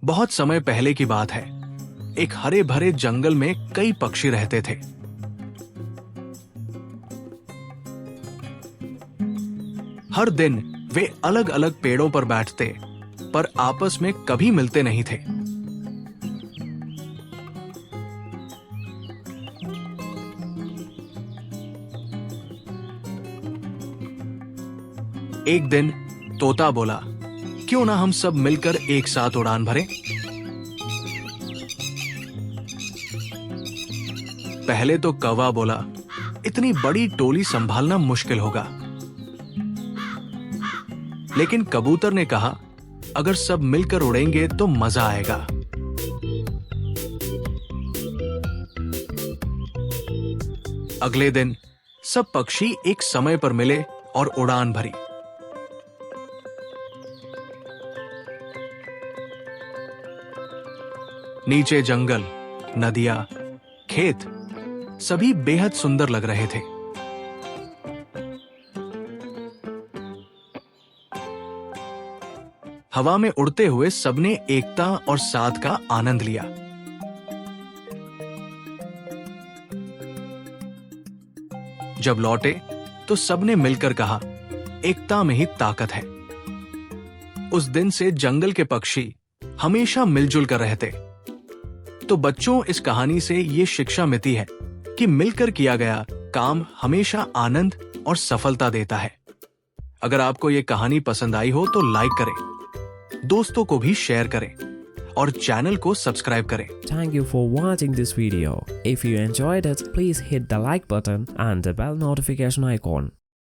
बहुत समय पहले की बात है। एक हरे भरे जंगल में कई पक्षी रहते थे। हर दिन वे अलग अलग पेड़ों पर बैठते, पर आपस में कभी मिलते नहीं थे। एक दिन तोता बोला, क्यों ना हम सब मिलकर एक साथ उड़ान भरें? पहले तो कौवा बोला, इतनी बड़ी टोली संभालना मुश्किल होगा। लेकिन कबूतर ने कहा, अगर सब मिलकर उड़ेंगे तो मजा आएगा। अगले दिन सब पक्षी एक समय पर मिले और उड़ान भरी। नीचे जंगल, नदियां, खेत सभी बेहद सुंदर लग रहे थे। हवा में उड़ते हुए सबने एकता और साथ का आनंद लिया। जब लौटे तो सबने मिलकर कहा, एकता में ही ताकत है। उस दिन से जंगल के पक्षी हमेशा मिलजुल कर रहते। तो बच्चों, इस कहानी से ये शिक्षा मिलती है कि मिलकर किया गया काम हमेशा आनंद और सफलता देता है। अगर आपको ये कहानी पसंद आई हो तो लाइक करें, दोस्तों को भी शेयर करें और चैनल को सब्सक्राइब करें। Thank you for watching this video. If you enjoyed it, please hit the like button and the bell notification icon.